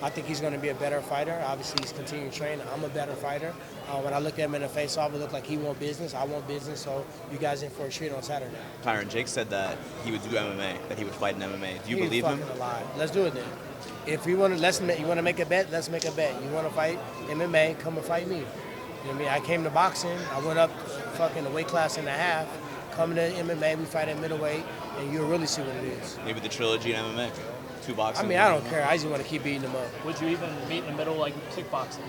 I think he's going to be a better fighter. Obviously, he's continuing to train. I'm a better fighter. When I look at him in the face-off, it looked like he want business. I want business, so you guys in for a treat on Saturday. Tyron, Jake said that he would do MMA, that he would fight in MMA. Do you believe him? He's fucking alive. Let's do it then. If you want to make a bet, let's make a bet. You want to fight MMA, come and fight me. You know what I mean? I came to boxing. I went up fucking a weight class and a half. Coming to MMA, we fight at middleweight, and you'll really see what it is. Maybe the trilogy in MMA. 2 boxing. I mean, I don't care. I just want to keep beating them up. Would you even meet in the middle like kickboxing?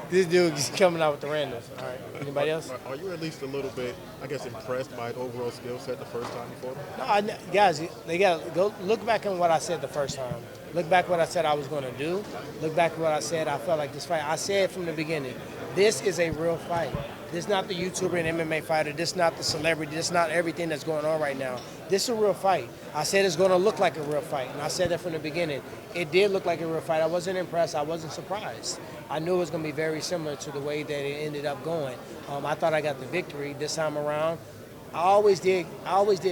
This dude is coming out with the randoms. All right. Anybody else? Are you at least a little bit, I guess, impressed by his overall skill set the first time you fought him? No, guys, they got to go look back on what I said the first time. Look back what I said I was going to do. Look back what I said I felt like this fight. I said from the beginning, this is a real fight. This is not the YouTuber and MMA fighter. This is not the celebrity. This is not everything that's going on right now. This is a real fight. I said it's going to look like a real fight, and I said that from the beginning. It did look like a real fight. I wasn't impressed. I wasn't surprised. I knew it was going to be very similar to the way that it ended up going. I thought I got the victory this time around. I always did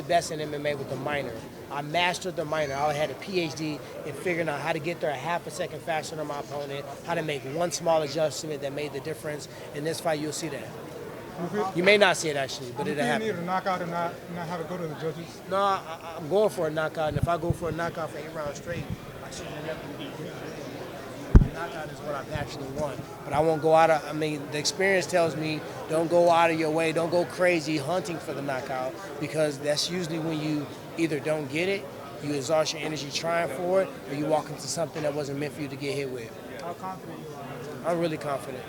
best in MMA with the minor. I mastered the minor. I had a PhD in figuring out how to get there a half a second faster than my opponent, how to make one small adjustment that made the difference. In this fight, you'll see that. You may not see it actually, but it'll happen. You need a knockout and not have it go to the judges? No, I'm going for a knockout, and if I go for a knockout for 8 rounds straight, I should never be. A knockout is what I actually want. But I won't go out of, I mean, the experience tells me don't go out of your way, don't go crazy hunting for the knockout, because that's usually when you either don't get it, you exhaust your energy trying for it, or you walk into something that wasn't meant for you to get hit with. How confident you are? I'm really confident.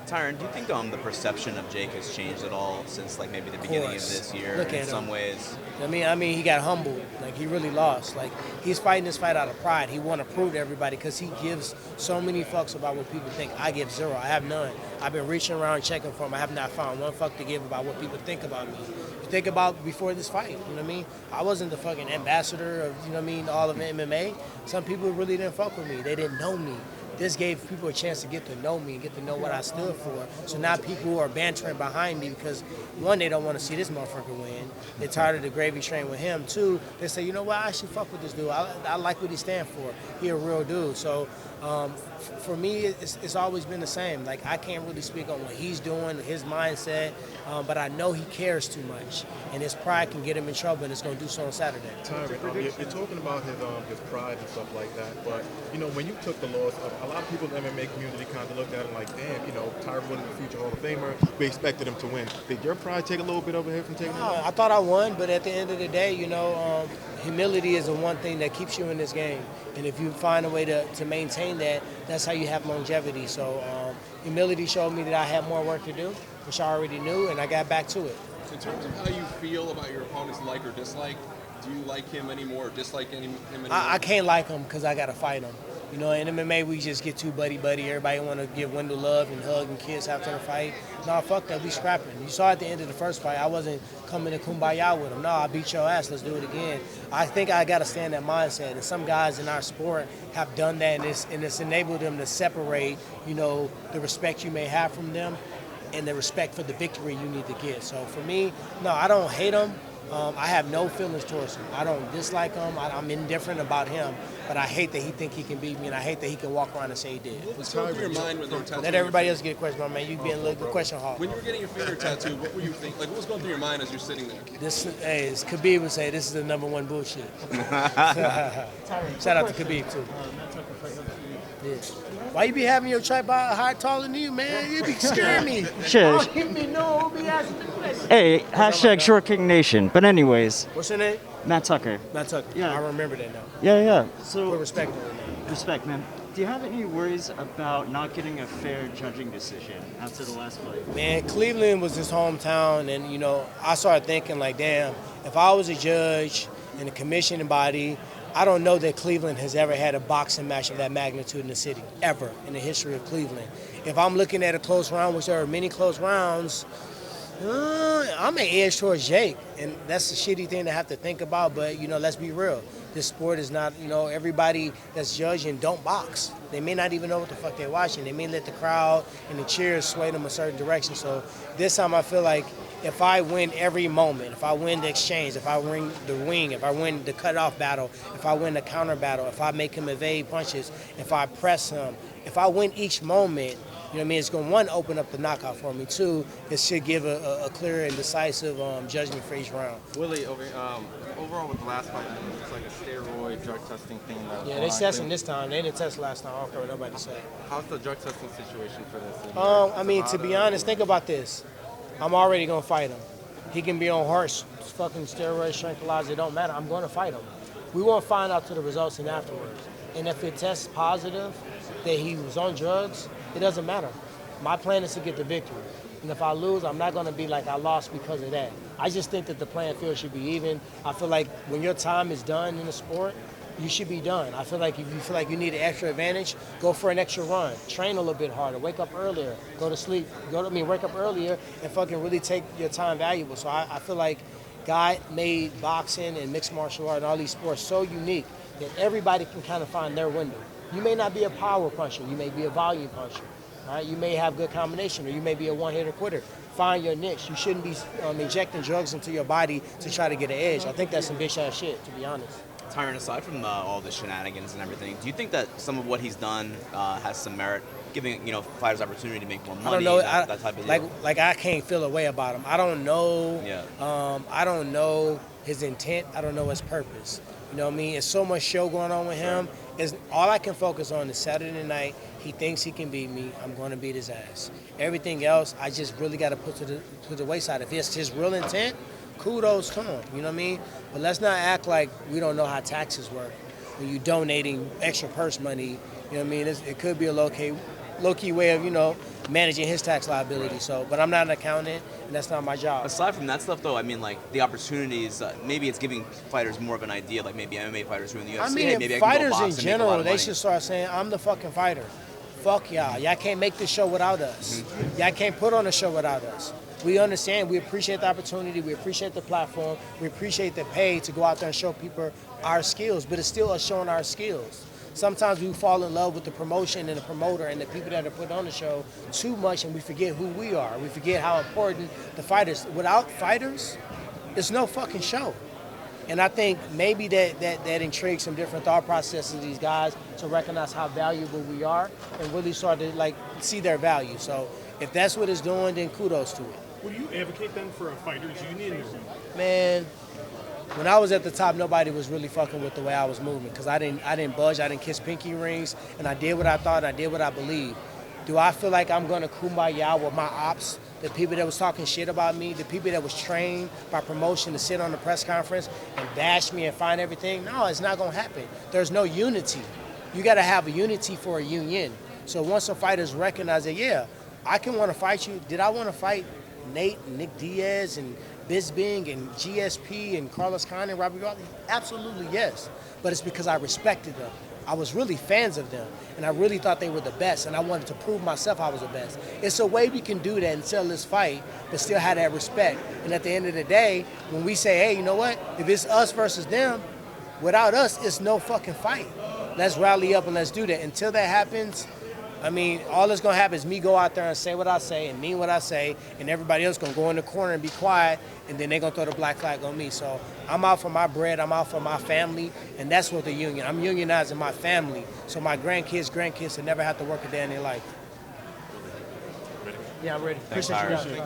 Tyron, do you think the perception of Jake has changed at all since like maybe the beginning of this year? Look in at some him. ways. I mean, he got humbled. Like, he really lost. Like, he's fighting this fight out of pride. He want to prove to everybody because he gives so many fucks about what people think. I give 0. I have none. I've been reaching around checking for him. I have not found one fuck to give about what people think about me. You think about before this fight, you know what I mean? I wasn't the fucking ambassador of, you know what I mean, all of MMA. Some people really didn't fuck with me. They didn't know me. This gave people a chance to get to know me and get to know what I stood for. So now people are bantering behind me because, one, they don't want to see this motherfucker win. They're tired of the gravy train with him. 2, they say, you know what, I actually fuck with this dude. I like what he stands for. He a real dude. So for me, it's always been the same. Like, I can't really speak on what he's doing, his mindset, but I know he cares too much. And his pride can get him in trouble, and it's going to do so on Saturday. Tyron, you're talking about his pride and stuff like that, but, you know, when you took the loss, a lot of people in the MMA community kind of looked at him like, damn, you know, Tyron Woodley, the future Hall of Famer, we expected him to win. Did your pride take a little bit over here from taking the loss? I thought I won, but at the end of the day, you know, humility is the one thing that keeps you in this game. And if you find a way to maintain that, that's how you have longevity. So humility showed me that I had more work to do, which I already knew, and I got back to it. In terms of how you feel about your opponent's like or dislike, do you like him anymore or dislike him anymore? I can't like him because I got to fight him. You know, in MMA, we just get too buddy-buddy. Everybody want to give Wendell love and hug and kiss after the fight. No, fuck that. We scrapping. You saw at the end of the first fight, I wasn't coming to kumbaya with him. No, I beat your ass. Let's do it again. I think I got to stay in that mindset. And some guys in our sport have done that, and it's enabled them to separate, you know, the respect you may have from them and the respect for the victory you need to get. So for me, no, I don't hate him. I have no feelings towards him. I don't dislike him. I'm indifferent about him, but I hate that he think he can beat me, and I hate that he can walk around and say he did. What was going through your mind when they were tattooing? Let everybody else get a question, my man. You being a little question hog. When you were getting your finger tattooed, what were you thinking? Like, what was going through your mind as you're sitting there? As Khabib would say, this is the #1 bullshit. Shout out to Khabib too. Yeah. Why you be having your tripod high taller than you, man? You be scaring me. Shit. Oh, hit me, no, be asking me questions. Hey, hashtag Short King Nation. But anyways, What's your name? Matt Tucker. Matt Tucker. Yeah. I remember that now. Yeah. Put So, respect on it. respect, man. Do you have any worries about not getting a fair judging decision after the last fight? Man, Cleveland was his hometown, and, you know, I started thinking, like, damn, if I was a judge in a commissioning body, I don't know that Cleveland has ever had a boxing match of that magnitude in the city, ever, in the history of Cleveland. If I'm looking at a close round, which there are many close rounds, I'm an edge towards Jake, and that's a shitty thing to have to think about. But let's be real. This sport is not. Everybody that's judging don't box. They may not even know what the fuck they're watching. They may let the crowd and the cheers sway them a certain direction. So this time I feel like if I win every moment, if I win the exchange, if I win the wing, if I win the cutoff battle, if I win the counter battle, if I make him evade punches, if I press him, if I win each moment. It's going to, one, open up the knockout for me. Two, it should give a clear and decisive judgment for each round. Willie, overall with the last fight, it looks like a steroid drug testing thing. Yeah, they testing this time. They didn't test last time. I don't care what nobody say. How's the drug testing situation for this? To be honest, think about this. I'm already going to fight him. He can be on horse, fucking steroids, tranquilizer. It don't matter. I'm going to fight him. We won't find out to the results and afterwards. And if it tests positive that he was on drugs, it doesn't matter. My plan is to get the victory. And if I lose, I'm not going to be like I lost because of that. I just think that the playing field should be even. I feel like when your time is done in the sport, you should be done. I feel like if you feel like you need an extra advantage, go for an extra run. Train a little bit harder. Wake up earlier. Go to sleep. Wake up earlier and fucking really take your time valuable. So I feel like God made boxing and mixed martial art and all these sports so unique that everybody can kind of find their window. You may not be a power puncher. You may be a volume puncher. Right? You may have good combination, or you may be a one-hitter quitter. Find your niche. You shouldn't be injecting drugs into your body to try to get an edge. I think that's some bitch-ass shit, to be honest. Tyron, aside from all the shenanigans and everything, do you think that some of what he's done has some merit, giving fighters opportunity to make more money? I don't know. That type of deal? Like I can't feel a way about him. I don't know. Yeah. I don't know his intent. I don't know his purpose. You know what I mean? It's so much show going on with him. All I can focus on is Saturday night. He thinks he can beat me. I'm going to beat his ass. Everything else, I just really got to put to the wayside. If it's his real intent, kudos to him. You know what I mean? But let's not act like we don't know how taxes work. When you're donating extra purse money, you know what I mean? It could be a low-key way of, managing his tax liability. So, but I'm not an accountant, and that's not my job. Aside from that stuff, though, I mean, the opportunities, maybe it's giving fighters more of an idea, like maybe MMA fighters who are in the UFC. I mean, hey, maybe fighters I can go box in and make a general, lot of they money. should start saying, I'm the fucking fighter. Fuck y'all. Y'all can't make this show without us. Y'all can't put on a show without us. We understand. We appreciate the opportunity. We appreciate the platform. We appreciate the pay to go out there and show people our skills, but it's still us showing our skills. Sometimes we fall in love with the promotion and the promoter and the people that are put on the show too much, and we forget who we are. We forget how important the fighters. Without fighters, it's no fucking show. And I think maybe that intrigues some different thought processes of these guys to recognize how valuable we are and really start to see their value. So if that's what it's doing, then kudos to it. Would you advocate then for a fighters union? Man, when I was at the top, nobody was really fucking with the way I was moving because I didn't budge, I didn't kiss pinky rings, and I did what I thought, and I did what I believed. Do I feel like I'm going to kumbaya with my ops, the people that was talking shit about me, the people that was trained by promotion to sit on the press conference and bash me and find everything? No, it's not going to happen. There's no unity. You got to have a unity for a union. So once the fighters recognize that, yeah, I can want to fight you. Did I want to fight Nate, Nick Diaz, and Bisbing, and GSP, and Carlos Khan, and Robbie Riley? Absolutely, yes. But it's because I respected them. I was really fans of them, and I really thought they were the best, and I wanted to prove myself I was the best. It's a way we can do that and sell this fight, but still have that respect. And at the end of the day, when we say, hey, you know what? If it's us versus them, without us, it's no fucking fight. Let's rally up and let's do that. Until that happens, I mean, all that's going to happen is me go out there and say what I say and mean what I say, and everybody else going to go in the corner and be quiet, and then they're going to throw the black flag on me. So I'm out for my bread. I'm out for my family, and that's what the union. I'm unionizing my family, so my grandkids will never have to work a day in their life. Yeah, I'm ready. Thanks, Appreciate you.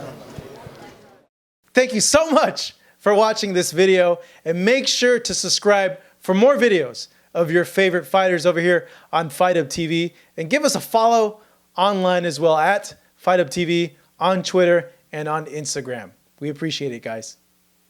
Thank you so much for watching this video, and make sure to subscribe for more videos of your favorite fighters over here on Fight Up TV, and give us a follow online as well at Fight Up TV on Twitter and on Instagram. We appreciate it, guys.